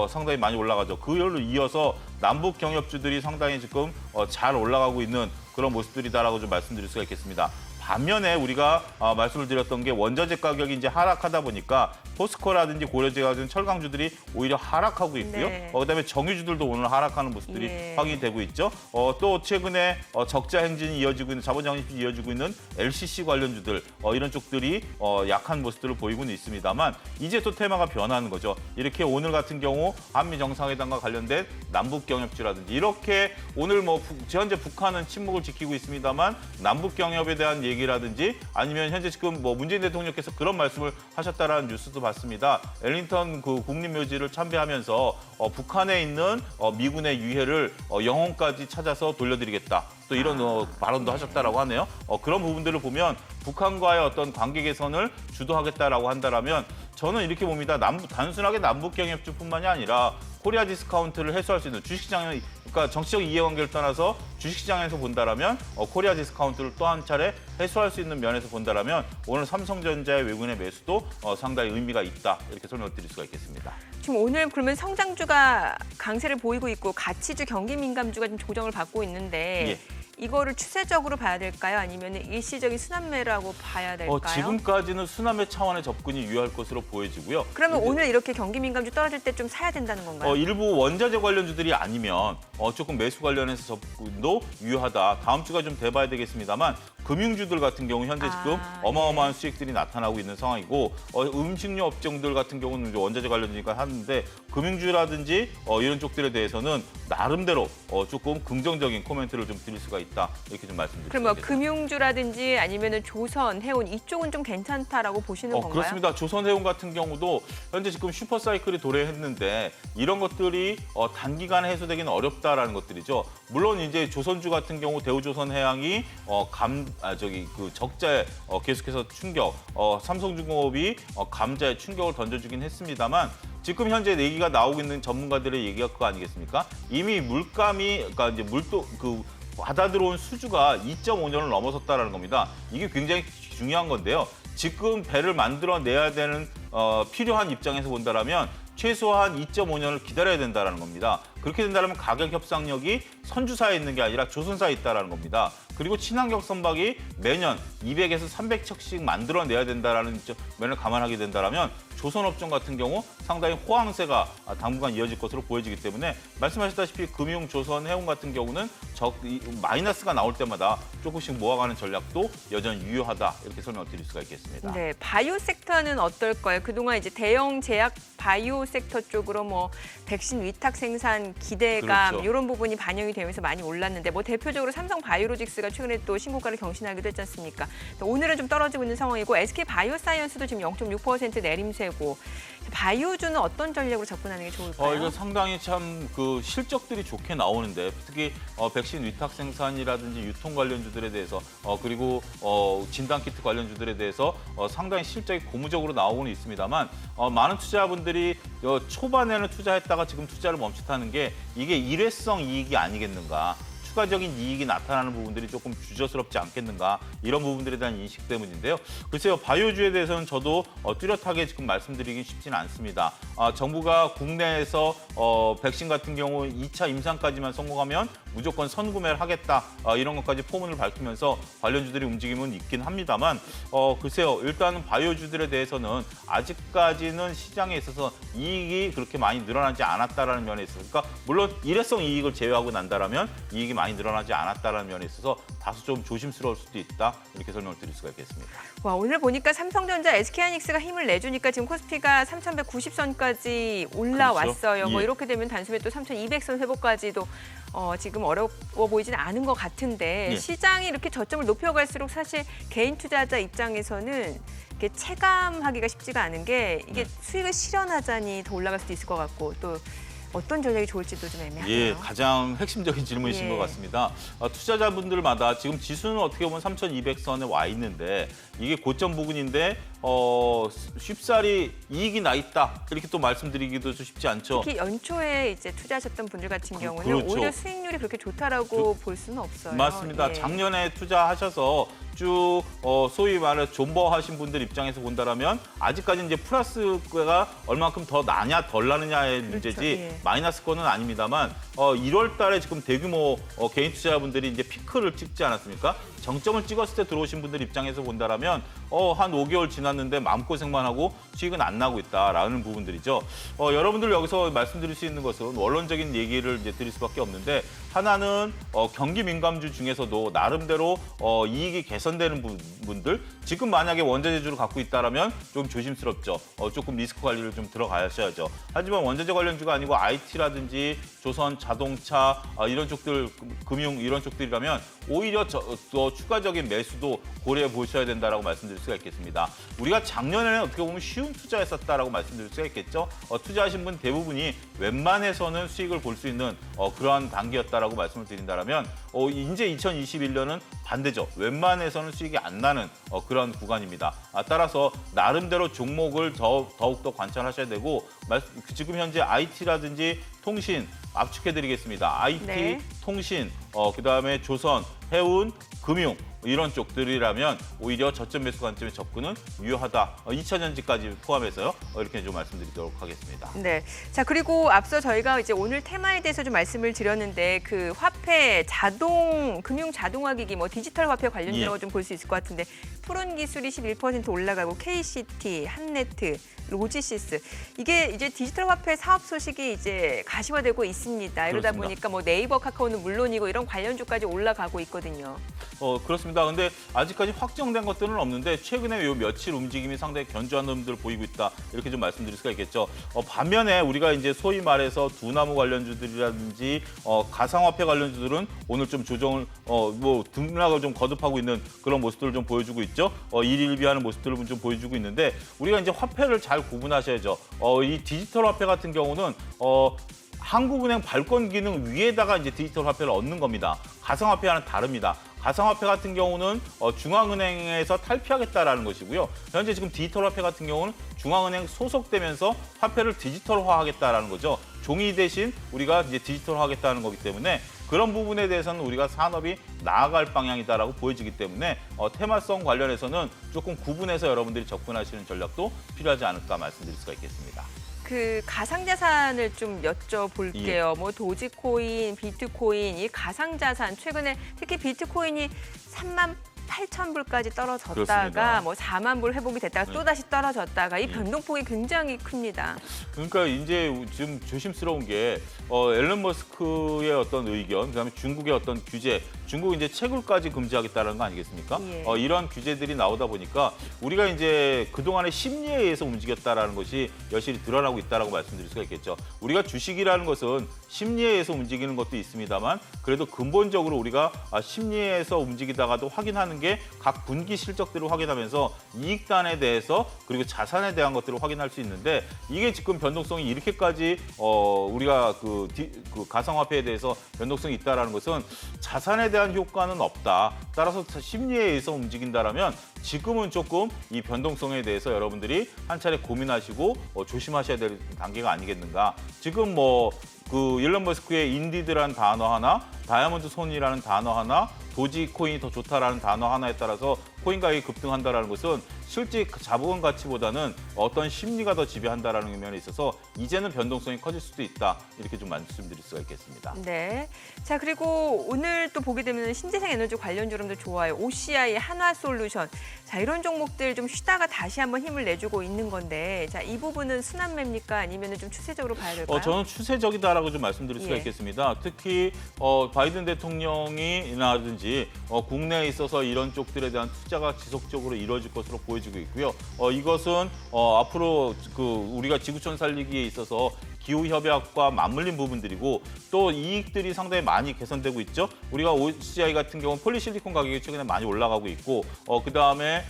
상당히 많이 올라가죠. 그걸로 이어서 남북 경협주들이 상당히 지금 잘 올라가고 있는 그런 모습들이다라고 좀 말씀드릴 수가 있겠습니다. 반면에 우리가 말씀을 드렸던 게 원자재 가격이 이제 하락하다 보니까 포스코라든지 고려제 같은 철강주들이 오히려 하락하고 있고요. 네. 그다음에 정유주들도 오늘 하락하는 모습들이 예. 확인이 되고 있죠. 또 최근에 적자 행진이 이어지고 있는 자본 장립이 이어지고 있는 LCC 관련주들 이런 쪽들이 약한 모습들을 보이고는 있습니다만 이제 또 테마가 변하는 거죠. 이렇게 오늘 같은 경우 한미 정상회담과 관련된 남북 경협주라든지 이렇게 오늘 뭐 현재 북한은 침묵을 지키고 있습니다만 남북 경협에 대한 얘기라든지 아니면 현재 지금 뭐 문재인 대통령께서 그런 말씀을 하셨다라는 뉴스도 봤습니다. 엘링턴 그 국립묘지를 참배하면서 북한에 있는 미군의 유해를 영혼까지 찾아서 돌려드리겠다. 또 이런 발언도 하셨다라고 하네요. 그런 부분들을 보면 북한과의 어떤 관계 개선을 주도하겠다라고 한다라면 저는 이렇게 봅니다. 단순하게 남북 경협주뿐만이 아니라 코리아 디스카운트를 해소할 수 있는 주식시장의 그러니까 정치적 이해관계를 떠나서 주식시장에서 본다라면 코리아 디스카운트를 또 한 차례 해소할 수 있는 면에서 본다라면 오늘 삼성전자의 외국인의 매수도 상당히 의미가 있다 이렇게 설명드릴 수가 있겠습니다. 지금 오늘 그러면 성장주가 강세를 보이고 있고 가치주, 경기민감주가 좀 조정을 받고 있는데 예. 이거를 추세적으로 봐야 될까요? 아니면 일시적인 순환매라고 봐야 될까요? 지금까지는 순환매 차원의 접근이 유효할 것으로 보여지고요. 그러면 오늘 이렇게 경기민감주 떨어질 때 좀 사야 된다는 건가요? 일부 원자재 관련주들이 아니면 조금 매수 관련해서 접근도 유효하다. 다음 주가 좀 돼봐야 되겠습니다만 금융주들 같은 경우 현재 지금 어마어마한 수익들이 나타나고 있는 상황이고 음식료 업종들 같은 경우는 원자재 관련주니까 하는데 금융주라든지 이런 쪽들에 대해서는 나름대로 조금 긍정적인 코멘트를 좀 드릴 수가 있다. 이렇게 좀 말씀드립니다. 그럼 뭐 금융주라든지 아니면은 조선, 해운 이쪽은 좀 괜찮다라고 보시는 건가요? 그렇습니다. 조선해운 같은 경우도 현재 지금 슈퍼사이클이 도래했는데 이런 것들이 단기간에 해소되기는 어렵다라는 것들이죠. 물론 이제 조선주 같은 경우 대우조선해양이 적자에 계속해서 충격, 삼성중공업이 감자에 충격을 던져주긴 했습니다만 지금 현재 얘기가 나오고 있는 전문가들의 얘기가 그거 아니겠습니까? 이미 물감이 그러니까 이제 받아 들어온 수주가 2.5년을 넘어섰다라는 겁니다. 이게 굉장히 중요한 건데요. 지금 배를 만들어내야 되는 필요한 입장에서 본다라면 최소한 2.5년을 기다려야 된다는 겁니다. 그렇게 된다면 가격 협상력이 선주사에 있는 게 아니라 조선사에 있다는 겁니다. 그리고 친환경 선박이 매년 200에서 300척씩 만들어내야 된다는 면을 감안하게 된다면 조선업종 같은 경우 상당히 호황세가 당분간 이어질 것으로 보여지기 때문에 말씀하셨다시피 금융, 조선, 해운 같은 경우는 마이너스가 나올 때마다 조금씩 모아가는 전략도 여전히 유효하다 이렇게 설명을 드릴 수가 있겠습니다. 네, 바이오 섹터는 어떨까요? 그러니까요. 그동안 이제 대형 제약 바이오 섹터 쪽으로 뭐 백신 위탁 생산 기대감 그렇죠. 이런 부분이 반영이 되면서 많이 올랐는데 뭐 대표적으로 삼성 바이오로직스가 최근에 또 신고가를 경신하기도 했지 않습니까? 또 오늘은 좀 떨어지고 있는 상황이고 SK 바이오사이언스도 지금 0.6% 내림세고 바이오주는 어떤 전략으로 접근하는 게 좋을까요? 이거 상당히 참 그 실적들이 좋게 나오는데 특히 백신 위탁 생산이라든지 유통 관련주들에 대해서 그리고 진단키트 관련주들에 대해서 상당히 실적이 고무적으로 나오고는 있습니다만 많은 투자분들이 초반에는 투자했다가 지금 투자를 멈칫하는 게 이게 일회성 이익이 아니겠는가. 추가적인 이익이 나타나는 부분들이 조금 주저스럽지 않겠는가 이런 부분들에 대한 인식 때문인데요. 글쎄요, 바이오주에 대해서는 저도 뚜렷하게 지금 말씀드리긴 쉽지는 않습니다. 정부가 국내에서 백신 같은 경우 2차 임상까지만 성공하면 무조건 선구매를 하겠다 이런 것까지 포문을 밝히면서 관련주들이 움직임은 있긴 합니다만 글쎄요, 일단은 바이오주들에 대해서는 아직까지는 시장에 있어서 이익이 그렇게 많이 늘어나지 않았다라는 면에 있어서 그러니까 물론 일회성 이익을 제외하고 난다라면 이익이 많이 늘어나지 않았다는 면에 있어서 다소 좀 조심스러울 수도 있다 이렇게 설명을 드릴 수가 있겠습니다. 와, 오늘 보니까 삼성전자, SK하이닉스가 힘을 내주니까 지금 코스피가 3,190선까지 올라왔어요. 그렇죠. 뭐 예. 이렇게 되면 단숨에 또 3,200선 회복까지도 지금 어려워 보이지는 않은 것 같은데 예. 시장이 이렇게 저점을 높여갈수록 사실 개인 투자자 입장에서는 이게 체감하기가 쉽지가 않은 게 이게 수익을 실현하자니 더 올라갈 수도 있을 것 같고 또 어떤 전략이 좋을지도 좀 애매하네요. 예, 가장 핵심적인 질문이신 예. 것 같습니다. 투자자분들마다 지금 지수는 어떻게 보면 3,200선에 와 있는데 이게 고점 부근인데 쉽사리 이익이 나 있다 이렇게 또 말씀드리기도 쉽지 않죠. 특히 연초에 이제 투자하셨던 분들 같은 경우는 그렇죠. 오히려 수익률이 그렇게 좋다라고 볼 수는 없어요. 맞습니다. 예. 작년에 투자하셔서 쭉 소위 말해 존버하신 분들 입장에서 본다라면 아직까지 이제 플러스가 얼마큼 더 나냐 덜 나느냐의 문제지 예. 마이너스 거는 아닙니다만 1월 달에 지금 대규모 개인 투자자분들이 이제 피크를 찍지 않았습니까? 정점을 찍었을 때 들어오신 분들 입장에서 본다라면 한 5개월 지났는데 마음고생만 하고 수익은 안 나고 있다라는 부분들이죠. 여러분들 여기서 말씀드릴 수 있는 것은 원론적인 얘기를 이제 드릴 수밖에 없는데 하나는 경기 민감주 중에서도 나름대로 이익이 개선되는 분들 지금 만약에 원자재주를 갖고 있다라면 좀 조심스럽죠. 조금 리스크 관리를 좀 들어가셔야죠. 하지만 원자재 관련주가 아니고 IT라든지 조선, 자동차 이런 쪽들 금융 이런 쪽들이라면 오히려 더 추가적인 매수도 고려해 보셔야 된다라고 말씀드릴 수가 있겠습니다. 우리가 작년에는 어떻게 보면 쉬운 투자였었다라고 말씀드릴 수가 있겠죠. 투자하신 분 대부분이 웬만해서는 수익을 볼 수 있는 그러한 단계였다라고 말씀을 드린다라면 이제 2021년은 반대죠. 웬만해서는 수익이 안 나는 그런 구간입니다. 따라서 나름대로 종목을 더욱더 관찰하셔야 되고 지금 현재 IT라든지 통신 압축해드리겠습니다. IT, 네. 통신, 그다음에 조선, 해운, 금융 이런 쪽들이라면 오히려 저점 매수 관점의 접근은 유효하다. 2차 전지까지 포함해서요. 이렇게 좀 말씀드리도록 하겠습니다. 네. 자, 그리고 앞서 저희가 이제 오늘 테마에 대해서 좀 말씀을 드렸는데 그 화폐, 금융 자동화기기, 뭐 디지털 화폐 관련주라고 좀 볼 수 있을 것 같은데 푸른 기술이 11% 올라가고 KCT, 한네트, 로지시스 이게 이제 디지털 화폐 사업 소식이 이제 가시화되고 있습니다. 이러다 그렇습니다. 보니까 뭐 네이버, 카카오는 물론이고 이런 관련주까지 올라가고 있거든요. 그렇습니다. 근데 아직까지 확정된 것들은 없는데 최근에 요 며칠 움직임이 상당히 견조한 흐름들을 보이고 있다. 이렇게 좀 말씀드릴 수가 있겠죠. 반면에 우리가 이제 소위 말해서 두나무 관련주들이라든지 가상화폐 관련주들은 오늘 좀 조정을 등락을 좀 거듭하고 있는 그런 모습들을 좀 보여주고 있죠. 일일비하는 모습들을 좀 보여주고 있는데 우리가 이제 화폐를 잘 구분하셔야죠. 이 디지털 화폐 같은 경우는 한국은행 발권 기능 위에다가 이제 디지털 화폐를 얻는 겁니다. 가상화폐와는 다릅니다. 가상화폐 같은 경우는 중앙은행에서 탈피하겠다라는 것이고요. 현재 지금 디지털 화폐 같은 경우는 중앙은행 소속되면서 화폐를 디지털화하겠다라는 거죠. 종이 대신 우리가 이제 디지털화하겠다는 거기 때문에 그런 부분에 대해서는 우리가 산업이 나아갈 방향이다라고 보여지기 때문에 테마성 관련해서는 조금 구분해서 여러분들이 접근하시는 전략도 필요하지 않을까 말씀드릴 수가 있겠습니다. 그 가상자산을 좀 여쭤볼게요. 뭐 도지코인, 비트코인, 이 가상자산 최근에 특히 비트코인이 8,000불까지 떨어졌다가 그렇습니다. 뭐 4만 불 회복이 됐다가 또 다시 떨어졌다가 이 변동폭이 굉장히 큽니다. 그러니까 이제 좀 조심스러운 게 앨런 머스크의 어떤 의견, 그다음에 중국의 어떤 규제, 중국이 이제 채굴까지 금지하겠다는 거 아니겠습니까? 예. 이러한 규제들이 나오다 보니까 우리가 이제 그동안의 심리에 의해서 움직였다라는 것이 여실히 드러나고 있다라고 말씀드릴 수가 있겠죠. 우리가 주식이라는 것은 심리에 의해서 움직이는 것도 있습니다만 그래도 근본적으로 우리가 심리에서 움직이다가도 확인하는 게 각 분기 실적들을 확인하면서 이익단에 대해서 그리고 자산에 대한 것들을 확인할 수 있는데 이게 지금 변동성이 이렇게까지 우리가 그 가상화폐에 대해서 변동성이 있다라는 것은 자산에 대한 효과는 없다. 따라서 심리에 의해서 움직인다라면 지금은 조금 이 변동성에 대해서 여러분들이 한 차례 고민하시고 조심하셔야 될 단계가 아니겠는가. 지금 그 일론 머스크의 인디드라는 단어 하나, 다이아몬드 손이라는 단어 하나, 도지코인이 더 좋다라는 단어 하나에 따라서 코인 가격이 급등한다라는 것은 실제 자본 가치보다는 어떤 심리가 더 지배한다라는 면에 있어서 이제는 변동성이 커질 수도 있다. 이렇게 좀 말씀드릴 수가 있겠습니다. 네. 자, 그리고 오늘 또 보게 되면 신재생 에너지 관련주름도 좋아요. OCI, 한화솔루션. 자, 이런 종목들 좀 쉬다가 다시 한번 힘을 내주고 있는 건데, 자, 이 부분은 순환매입니까? 아니면 좀 추세적으로 봐야 될까요? 저는 추세적이다라고 좀 말씀드릴 수가 예. 있겠습니다. 특히 바이든 대통령이라든지 국내에 있어서 이런 쪽들에 대한 투자가 지속적으로 이루어질 것으로 보여지고 있고요. 이것은 앞으로 우리가 지구촌 살리기에 있어서 기후협약과 맞물린 부분들이고 또 이익들이 상당히 많이 개선되고 있죠. 우리가 OCI 같은 경우는 폴리실리콘 가격이 최근에 많이 올라가고 있고 그다음에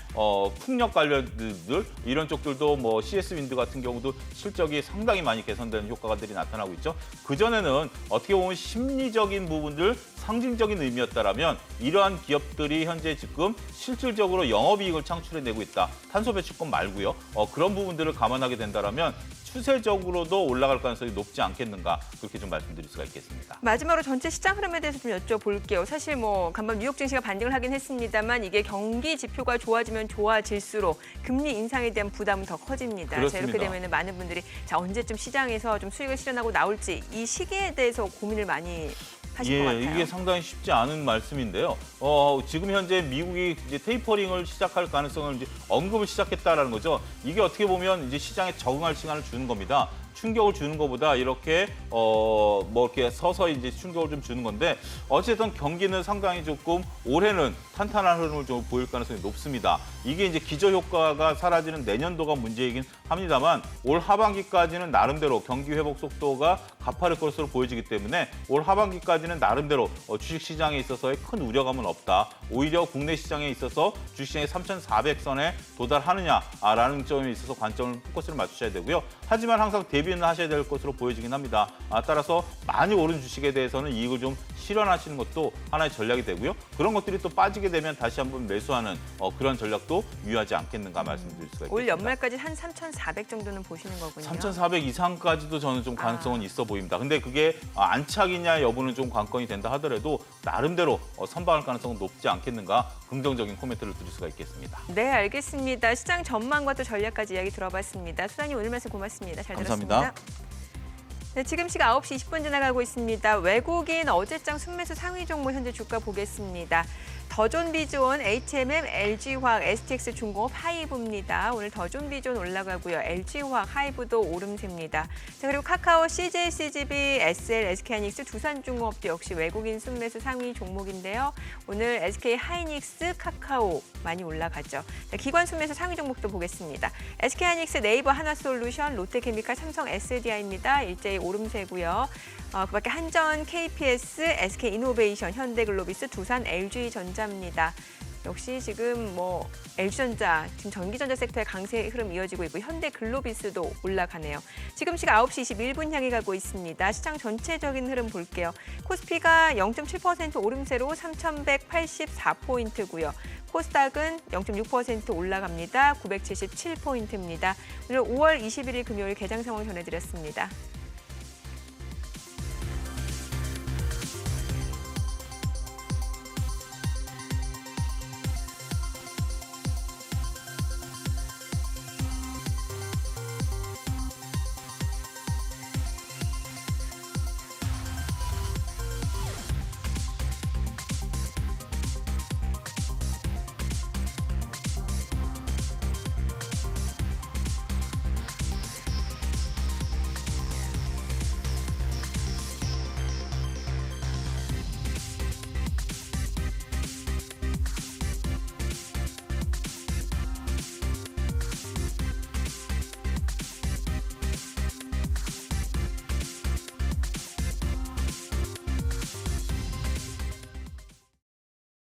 풍력 관련들 이런 쪽들도 CS 윈드 같은 경우도 실적이 상당히 많이 개선되는 효과들이 나타나고 있죠. 그전에는 어떻게 보면 심리적인 부분들 상징적인 의미였다라면 이러한 기업들이 현재 지금 실질적으로 영업이익을 창출해내고 있다. 탄소 배출권 말고요. 그런 부분들을 감안하게 된다라면 추세적으로도 올라갈 가능성이 높지 않겠는가 그렇게 좀 말씀드릴 수가 있겠습니다. 마지막으로 전체 시장 흐름에 대해서 좀 여쭤볼게요. 사실 간밤 뉴욕 증시가 반등을 하긴 했습니다만 이게 경기 지표가 좋아지면 좋아질수록 금리 인상에 대한 부담은 더 커집니다. 자, 그렇습니다. 이렇게 되면 많은 분들이 언제쯤 시장에서 좀 수익을 실현하고 나올지 이 시기에 대해서 고민을 많이 하실 것 같아요. 이게 상당히 쉽지 않은 말씀인데요. 지금 현재 미국이 이제 테이퍼링을 시작할 가능성을 이제 언급을 시작했다라는 거죠. 이게 어떻게 보면 이제 시장에 적응할 시간을 주는 겁니다. 충격을 주는 것보다 이렇게 이렇게 서서히 이제 충격을 좀 주는 건데 어쨌든 경기는 상당히 조금 올해는 탄탄한 흐름을 좀 보일 가능성이 높습니다. 이게 이제 기저 효과가 사라지는 내년도가 문제이긴 합니다만 올 하반기까지는 나름대로 경기 회복 속도가 가파를 것으로 보여지기 때문에 올 하반기까지는 나름대로 주식 시장에 있어서의 큰 우려감은 없다. 오히려 국내 시장에 있어서 주식시장의 3,400선에 도달하느냐라는 점에 있어서 관점을 포커스를 맞추셔야 되고요. 하지만 항상 대비는 하셔야 될 것으로 보여지긴 합니다. 따라서 많이 오른 주식에 대해서는 이익을 좀 실현하시는 것도 하나의 전략이 되고요. 그런 것들이 또 빠지게 되면 다시 한번 매수하는 그런 전략도 유효하지 않겠는가 말씀드릴 수가 있겠습니다. 올 연말까지 한 3,400 정도는 보시는 거군요. 3,400 이상까지도 저는 좀 가능성은 있어 보입니다. 근데 그게 안착이냐 여부는 좀 관건이 된다 하더라도 나름대로 선방할 가능성은 높지 않겠는가 긍정적인 코멘트를 드릴 수가 있겠습니다. 네, 알겠습니다. 시장 전망과 또 전략까지 이야기 들어봤습니다. 수장님 오늘 말씀 고맙습니다. 잘 감사합니다. 들었습니다. 네, 지금 시각 9시 20분 지나가고 있습니다. 외국인 어제장 순매수 상위 종목 현재 주가 보겠습니다. 더존비존, HMM, LG화학, STX 중공업 하이브입니다. 오늘 더존비존 올라가고요. LG화학, 하이브도 오름세입니다. 자, 그리고 카카오, CJ, CGV, SL, SK하이닉스, 두산중공업도 역시 외국인 순매수 상위 종목인데요. 오늘 SK 하이닉스, 카카오 많이 올라가죠. 자, 기관 순매수 상위 종목도 보겠습니다. SK하이닉스, 네이버, 한화솔루션, 롯데케미칼, 삼성, SDI입니다. 일제히 오름세고요. 그밖에 한전, KPS, SK이노베이션, 현대글로비스, 두산, LG전자입니다. 역시 지금 LG전자, 지금 전기전자 섹터의 강세 흐름 이어지고 있고 현대글로비스도 올라가네요. 지금 시각 9시 21분 향해 가고 있습니다. 시장 전체적인 흐름 볼게요. 코스피가 0.7% 오름세로 3,184포인트고요. 코스닥은 0.6% 올라갑니다. 977포인트입니다. 오늘 5월 21일 금요일 개장 상황 전해드렸습니다.